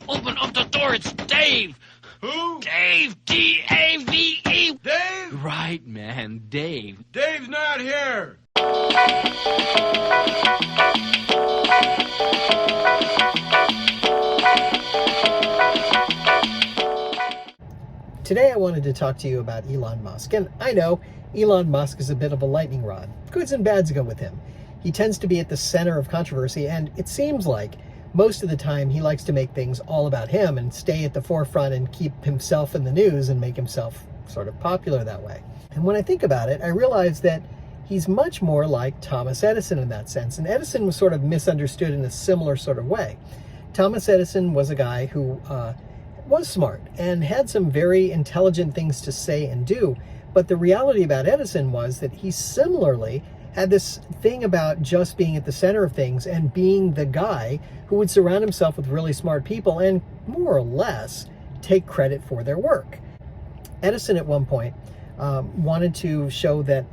Open up the door, it's Dave! Who? Dave! D-A-V-E! Dave? Right, man, Dave. Dave's not here. Today I wanted to talk to you about Elon Musk. And I know Elon Musk is a bit of a lightning rod. Goods and bads go with him. He tends to be at the center of controversy, and it seems like most of the time he likes to make things all about him and stay at the forefront and keep himself in the news and make himself sort of popular that way. And when I think about it, I realize that he's much more like Thomas Edison in that sense. And Edison was sort of misunderstood in a similar sort of way. Thomas Edison was a guy who was smart and had some very intelligent things to say and do. But the reality about Edison was that he similarly had this thing about just being at the center of things and being the guy who would surround himself with really smart people and more or less take credit for their work. Edison at one point wanted to show that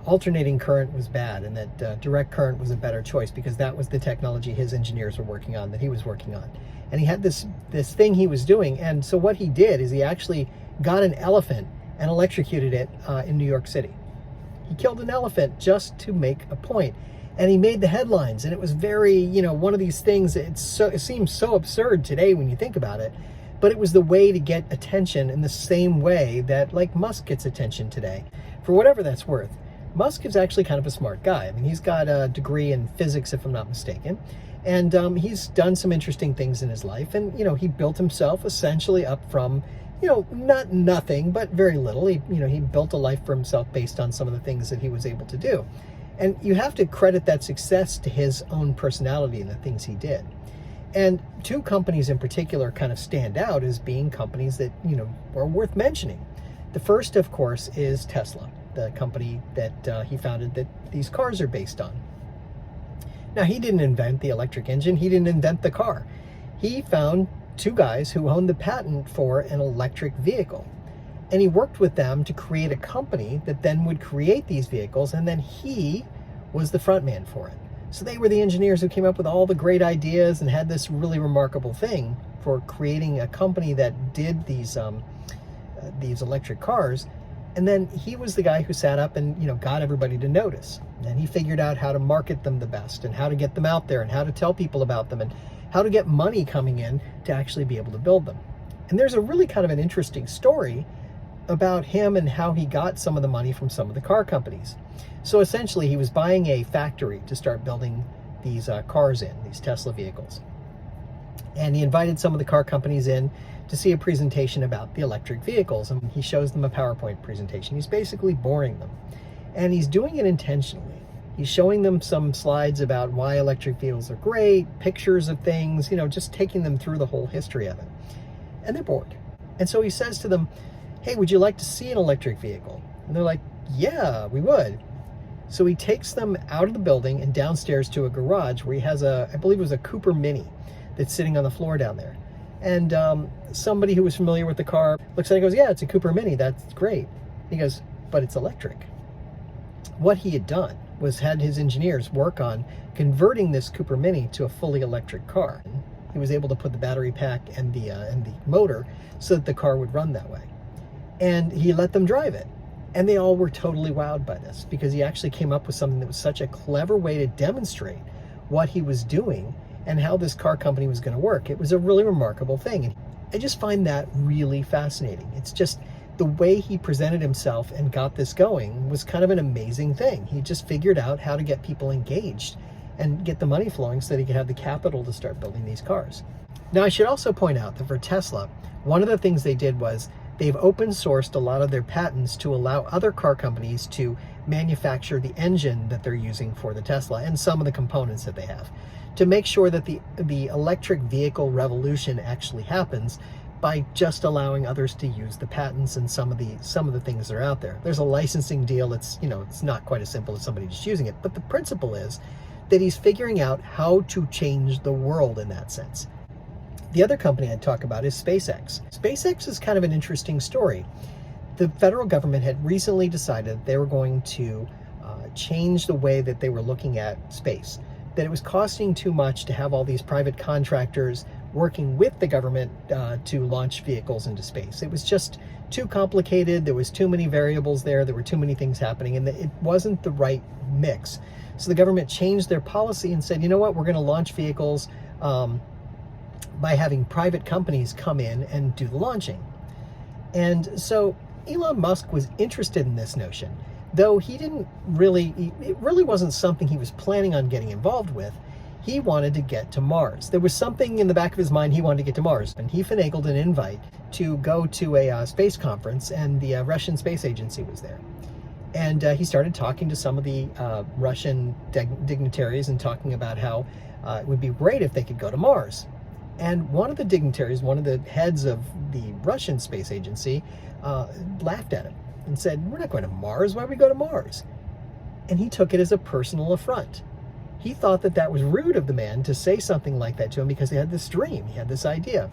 alternating current was bad and that direct current was a better choice because that was the technology his engineers were working on, that he was working on. And he had this thing he was doing. And so what he did is he actually got an elephant and electrocuted it in New York City. He killed an elephant just to make a point. And he made the headlines. And it was very, one of these things, it seems so absurd today when you think about it. But it was the way to get attention in the same way that, like, Musk gets attention today. For whatever that's worth, Musk is actually kind of a smart guy. I mean, he's got a degree in physics, if I'm not mistaken. And he's done some interesting things in his life. And, he built himself essentially up from, not nothing, but very little. He built a life for himself based on some of the things that he was able to do. And you have to credit that success to his own personality and the things he did. And two companies in particular kind of stand out as being companies that, are worth mentioning. The first, of course, is Tesla, the company that he founded that these cars are based on. Now, he didn't invent the electric engine. He didn't invent the car. He found two guys who owned the patent for an electric vehicle. And he worked with them to create a company that then would create these vehicles, and then he was the front man for it. So they were the engineers who came up with all the great ideas and had this really remarkable thing for creating a company that did these electric cars. And then he was the guy who sat up and, got everybody to notice. And he figured out how to market them the best and how to get them out there and how to tell people about them and how to get money coming in to actually be able to build them. And there's a really kind of an interesting story about him and how he got some of the money from some of the car companies. So essentially, he was buying a factory to start building these cars in, these Tesla vehicles. And he invited some of the car companies in to see a presentation about the electric vehicles. And he shows them a PowerPoint presentation. He's basically boring them. And he's doing it intentionally. He's showing them some slides about why electric vehicles are great, pictures of things, just taking them through the whole history of it. And they're bored. And so he says to them, "Hey, would you like to see an electric vehicle?" And they're like, "Yeah, we would." So he takes them out of the building and downstairs to a garage where he has I believe it was a Cooper Mini that's sitting on the floor down there. And somebody who was familiar with the car looks at it and goes, "Yeah, it's a Cooper Mini, that's great." He goes, "But it's electric." What he had done was had his engineers work on converting this Cooper Mini to a fully electric car. He was able to put the battery pack and the motor so that the car would run that way. And he let them drive it. And they all were totally wowed by this because he actually came up with something that was such a clever way to demonstrate what he was doing and how this car company was going to work. It was a really remarkable thing. And I just find that really fascinating. It's just the way he presented himself and got this going was kind of an amazing thing. He just figured out how to get people engaged and get the money flowing so that he could have the capital to start building these cars. Now, I should also point out that for Tesla, one of the things they did was they've open sourced a lot of their patents to allow other car companies to manufacture the engine that they're using for the Tesla and some of the components that they have to make sure that the electric vehicle revolution actually happens by just allowing others to use the patents and some of the things that are out there. There's a licensing deal. It's not quite as simple as somebody just using it, but the principle is that he's figuring out how to change the world in that sense. The other company I'd talk about is SpaceX. SpaceX is kind of an interesting story. The federal government had recently decided they were going to change the way that they were looking at space, that it was costing too much to have all these private contractors working with the government to launch vehicles into space. It was just too complicated. There was too many variables there. There were too many things happening, and it wasn't the right mix. So the government changed their policy and said, you know what, we're going to launch vehicles by having private companies come in and do the launching. And so Elon Musk was interested in this notion, though it really wasn't something he was planning on getting involved with. He wanted to get to Mars. There was something in the back of his mind, he wanted to get to Mars, and he finagled an invite to go to a space conference, and the Russian Space Agency was there. And he started talking to some of the Russian dignitaries and talking about how it would be great if they could go to Mars. And one of the dignitaries, one of the heads of the Russian Space Agency, laughed at him and said, "We're not going to Mars. Why would we go to Mars?" And he took it as a personal affront. He thought that that was rude of the man to say something like that to him because he had this dream, he had this idea.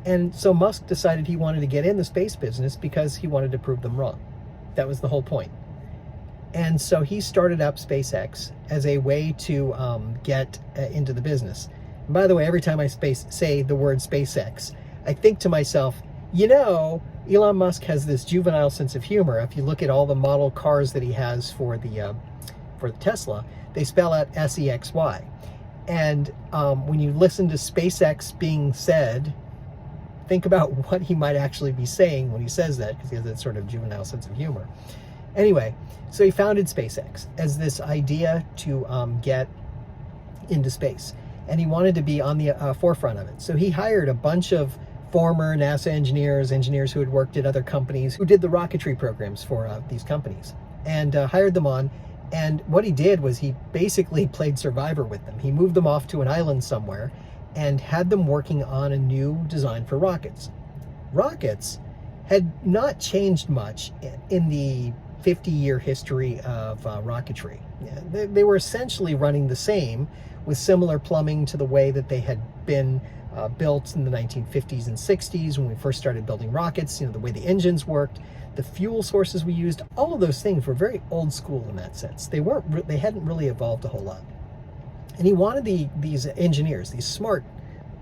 And so Musk decided he wanted to get in the space business because he wanted to prove them wrong. That was the whole point. And so he started up SpaceX as a way to get into the business. And by the way, every time I say the word SpaceX, I think to myself, you know, Elon Musk has this juvenile sense of humor. If you look at all the model cars that he has for the Tesla, they spell out SEXY. And when you listen to SpaceX being said, think about what he might actually be saying when he says that, because he has that sort of juvenile sense of humor. Anyway, so he founded SpaceX as this idea to get into space. And he wanted to be on the forefront of it. So he hired a bunch of former NASA engineers who had worked at other companies, who did the rocketry programs for these companies, and hired them on. And what he did was he basically played survivor with them. He moved them off to an island somewhere and had them working on a new design for rockets. Rockets had not changed much in the 50-year history of rocketry. They were essentially running the same, with similar plumbing to the way that they had been built in the 1950s and 60s when we first started building rockets. You know, the way the engines worked, the fuel sources we used, all of those things were very old school in that sense. They hadn't really evolved a whole lot. And he wanted these engineers, these smart,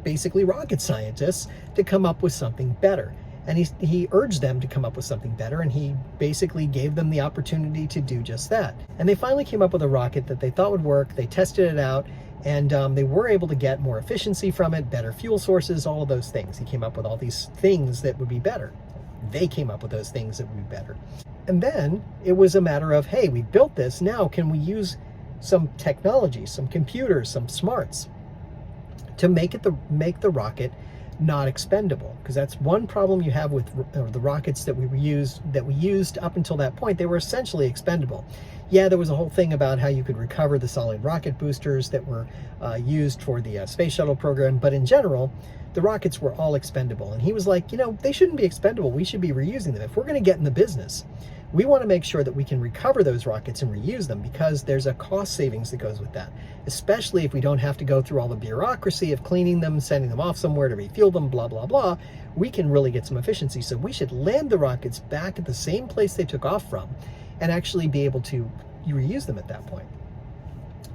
basically rocket scientists, to come up with something better. And he urged them to come up with something better, and he basically gave them the opportunity to do just that. And they finally came up with a rocket that they thought would work. They tested it out, and they were able to get more efficiency from it, better fuel sources, all of those things. He came up with all these things that would be better. They came up with those things that would be better. And then it was a matter of, hey, we built this, now can we use some technology, some computers, some smarts to make the rocket not expendable? Because that's one problem you have with the rockets that we used up until that point. They were essentially expendable. Yeah, there was a whole thing about how you could recover the solid rocket boosters that were used for the space shuttle program, but in general, the rockets were all expendable. And he was like, you know, they shouldn't be expendable. We should be reusing them. If we're going to get in the business, we want to make sure that we can recover those rockets and reuse them, because there's a cost savings that goes with that, especially if we don't have to go through all the bureaucracy of cleaning them, sending them off somewhere to refuel them, blah, blah, blah. We can really get some efficiency. So we should land the rockets back at the same place they took off from and actually be able to reuse them at that point.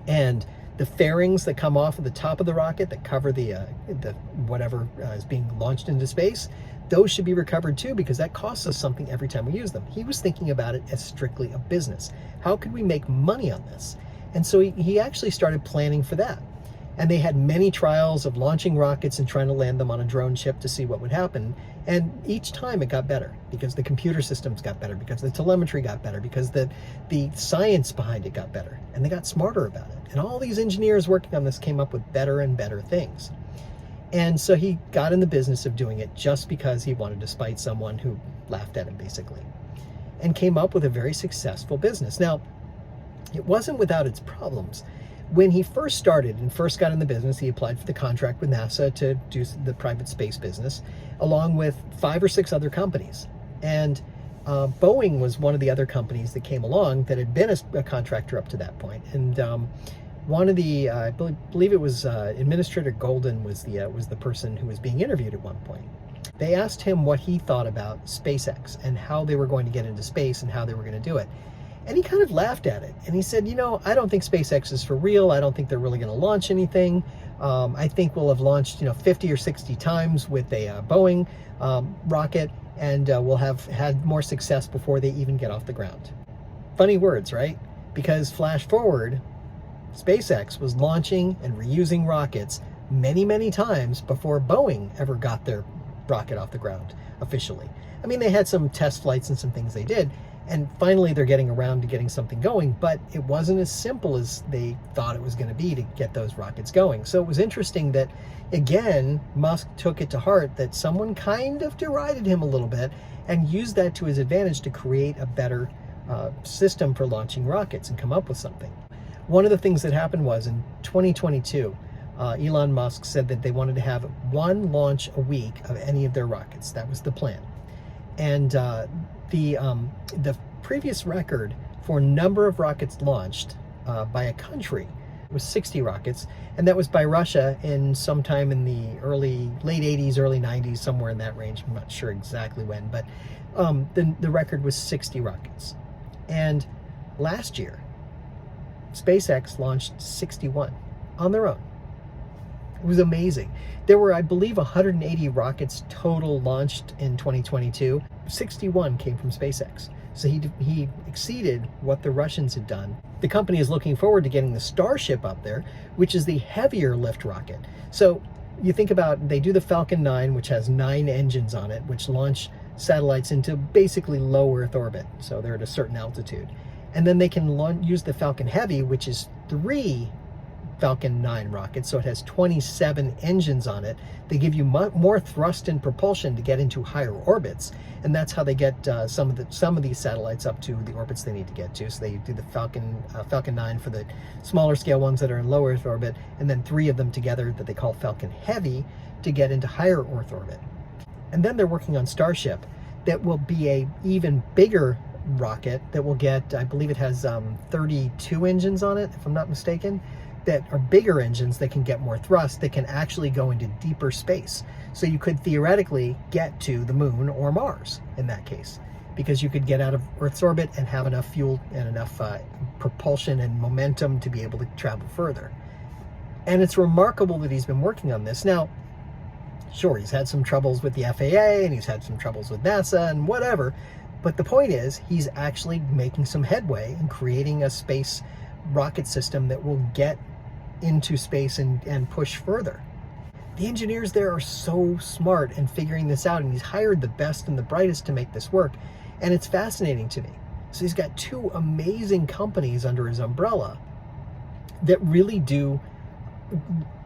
And the fairings that come off of the top of the rocket that cover the whatever is being launched into space, those should be recovered too, because that costs us something every time we use them. He was thinking about it as strictly a business. How could we make money on this? And so he actually started planning for that. And they had many trials of launching rockets and trying to land them on a drone ship to see what would happen. And each time it got better, because the computer systems got better, because the telemetry got better, because the science behind it got better, and they got smarter about it. And all these engineers working on this came up with better and better things. And so he got in the business of doing it just because he wanted to spite someone who laughed at him, basically, and came up with a very successful business. Now, it wasn't without its problems. When he first started and first got in the business, he applied for the contract with NASA to do the private space business, along with 5 or 6 other companies. And Boeing was one of the other companies that came along that had been a contractor up to that point. And one of the, I believe it was Administrator Golden was the person who was being interviewed at one point. They asked him what he thought about SpaceX and how they were going to get into space and how they were going to do it. And he kind of laughed at it. And he said, you know, I don't think SpaceX is for real. I don't think they're really going to launch anything. I think we'll have launched, 50 or 60 times with a Boeing rocket, and we'll have had more success before they even get off the ground. Funny words, right? Because flash forward, SpaceX was launching and reusing rockets many, many times before Boeing ever got their rocket off the ground officially. I mean, they had some test flights and some things they did, and finally they're getting around to getting something going, but it wasn't as simple as they thought it was going to be to get those rockets going. So it was interesting that, again, Musk took it to heart that someone kind of derided him a little bit and used that to his advantage to create a better system for launching rockets and come up with something. One of the things that happened was in 2022, Elon Musk said that they wanted to have one launch a week of any of their rockets. That was the plan. And the previous record for number of rockets launched by a country was 60 rockets, and that was by Russia in sometime in the late 80s, early 90s, somewhere in that range. I'm not sure exactly when, but the record was 60 rockets. And last year, SpaceX launched 61 on their own. It was amazing. There were, I believe, 180 rockets total launched in 2022. 61 came from SpaceX. So he exceeded what the Russians had done. The company is looking forward to getting the Starship up there, which is the heavier lift rocket. So you think about, they do the Falcon 9, which has 9 engines on it, which launch satellites into basically low Earth orbit. So they're at a certain altitude. And then they can use the Falcon Heavy, which is 3 Falcon 9 rockets, so it has 27 engines on it. They give you more thrust and propulsion to get into higher orbits, and that's how they get some of these satellites up to the orbits they need to get to. So they do the Falcon 9 for the smaller scale ones that are in low Earth orbit, and then 3 of them together that they call Falcon Heavy to get into higher Earth orbit. And then they're working on Starship, that will be a even bigger rocket that will get, I believe it has 32 engines on it, if I'm not mistaken, that are bigger engines that can get more thrust, that can actually go into deeper space. So you could theoretically get to the moon or Mars in that case, because you could get out of Earth's orbit and have enough fuel and enough propulsion and momentum to be able to travel further. And it's remarkable that he's been working on this. Now, sure, he's had some troubles with the FAA and he's had some troubles with NASA and whatever, but the point is he's actually making some headway in creating a space rocket system that will get into space and push further. The engineers there are so smart in figuring this out, and he's hired the best and the brightest to make this work, and it's fascinating to me. So he's got 2 amazing companies under his umbrella that really do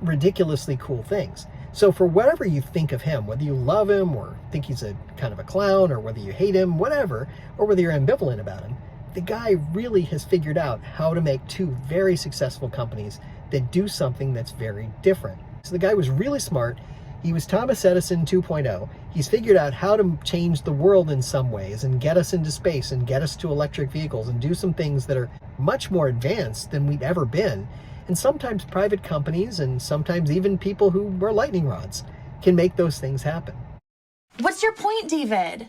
ridiculously cool things. So for whatever you think of him, whether you love him or think he's a kind of a clown, or whether you hate him, whatever, or whether you're ambivalent about him, the guy really has figured out how to make 2 very successful companies that do something that's very different. So the guy was really smart. He was Thomas Edison 2.0. He's figured out how to change the world in some ways and get us into space and get us to electric vehicles and do some things that are much more advanced than we've ever been. And sometimes private companies and sometimes even people who wear lightning rods can make those things happen. What's your point, David?